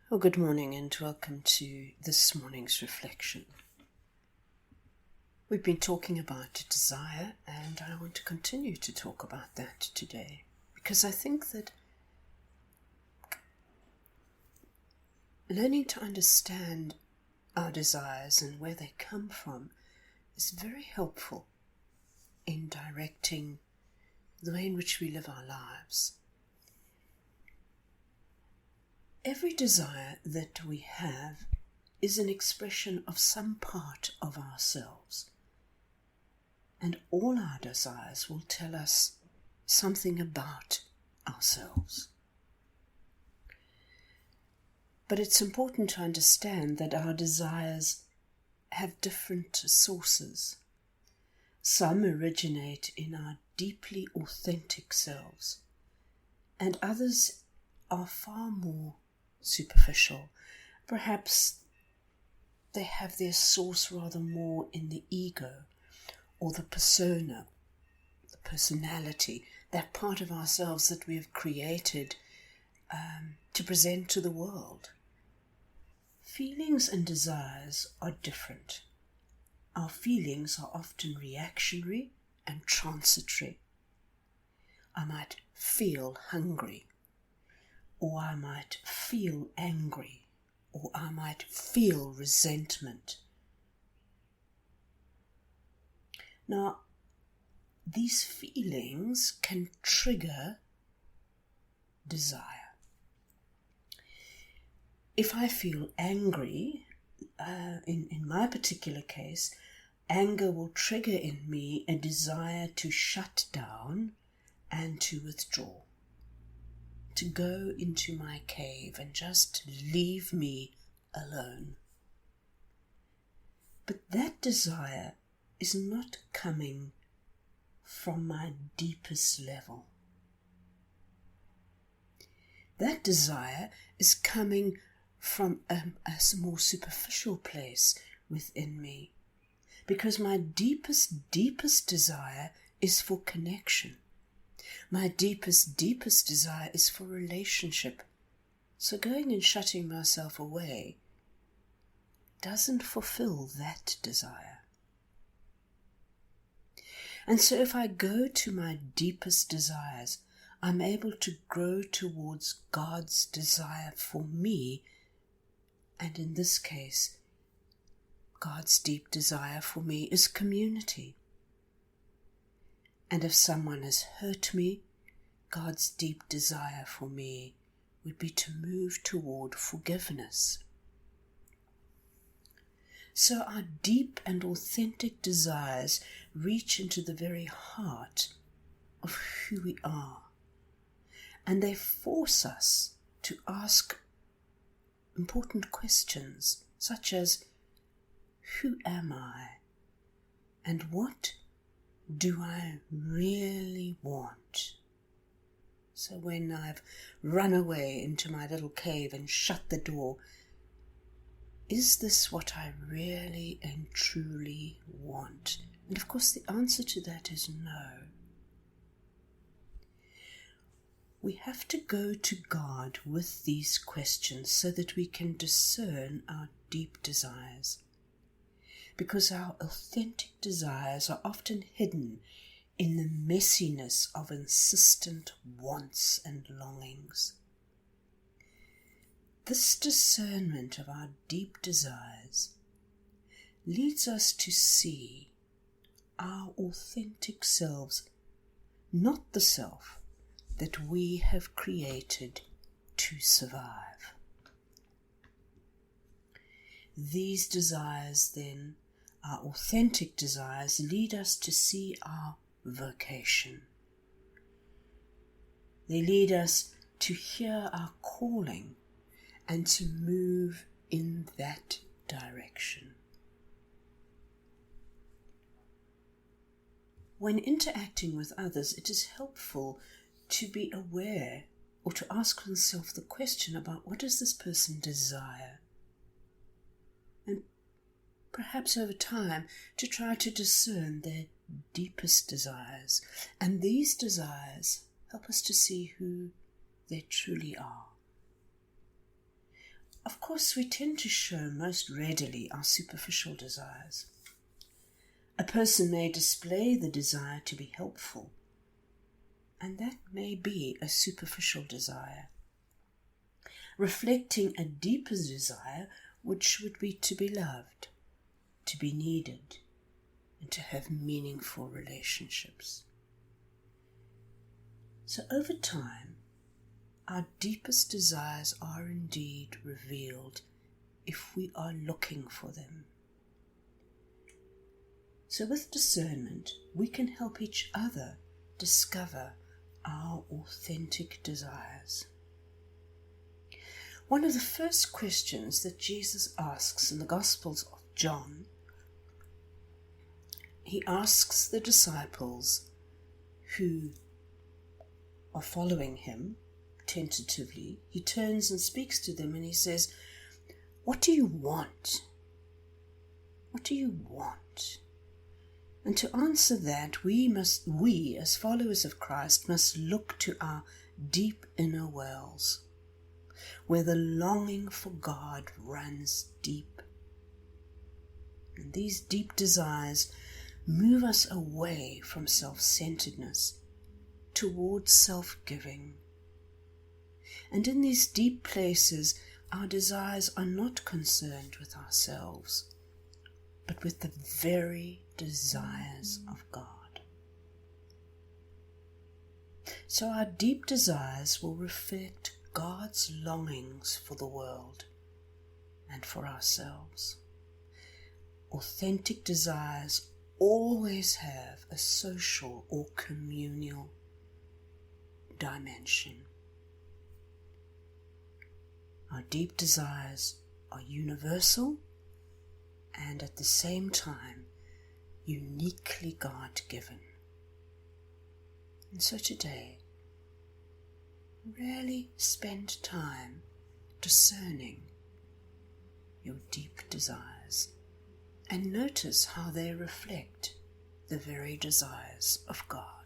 Well, good morning and welcome to this morning's reflection. We've been talking about desire, and I want to continue to talk about that today because I think that learning to understand our desires and where they come from is very helpful in directing the way in which we live our lives. Every desire that we have is an expression of some part of ourselves. And all our desires will tell us something about ourselves. But it's important to understand that our desires have different sources. Some originate in our deeply authentic selves, and others are far more superficial. Perhaps they have their source rather more in the ego or the persona, the personality, that part of ourselves that we have created to present to the world. Feelings and desires are different. Our feelings are often reactionary and transitory. I might feel hungry, or I might feel angry, or I might feel resentment. Now, these feelings can trigger desire. If I feel angry, in my particular case, anger will trigger in me a desire to shut down and to withdraw, to go into my cave and just leave me alone. But that desire is not coming from my deepest level. That desire is coming from a more superficial place within me, because my deepest desire is for connection. My deepest desire is for relationship. So going and shutting myself away doesn't fulfill that desire. And so if I go to my deepest desires, I'm able to grow towards God's desire for me, and in this case, God's deep desire for me is community. And if someone has hurt me, God's deep desire for me would be to move toward forgiveness. So our deep and authentic desires reach into the very heart of who we are, and they force us to ask important questions such as, who am I, and what do I really want? So when I've run away into my little cave and shut the door, is this what I really and truly want? And of course the answer to that is no. We have to go to God with these questions so that we can discern our deep desires. Because our authentic desires are often hidden in the messiness of insistent wants and longings. This discernment of our deep desires leads us to see our authentic selves, not the self that we have created to survive. These desires then, our authentic desires, lead us to see our vocation. They lead us to hear our calling and to move in that direction. When interacting with others, it is helpful to be aware or to ask oneself the question about what does this person desire? And perhaps over time to try to discern their deepest desires. And these desires help us to see who they truly are. course, we tend to show most readily our superficial desires. A person may display the desire to be helpful, and that may be a superficial desire, reflecting a deeper desire which would be to be loved, to be needed, and to have meaningful relationships. So over time, our deepest desires are indeed revealed if we are looking for them. So with discernment, we can help each other discover our authentic desires. One of the first questions that Jesus asks in the Gospels of John, he asks the disciples who are following him tentatively. He turns and speaks to them and he says, "What do you want? What do you want?" And to answer that, we as followers of Christ must look to our deep inner wells, where the longing for God runs deep. And these deep desires move us away from self-centeredness towards self-giving. And in these deep places, our desires are not concerned with ourselves, but with the very desires of God. So our deep desires will reflect God's longings for the world and for ourselves. Authentic desires always have a social or communal dimension. Our deep desires are universal and at the same time uniquely God-given. And so today, really spend time discerning your deep desires and notice how they reflect the very desires of God.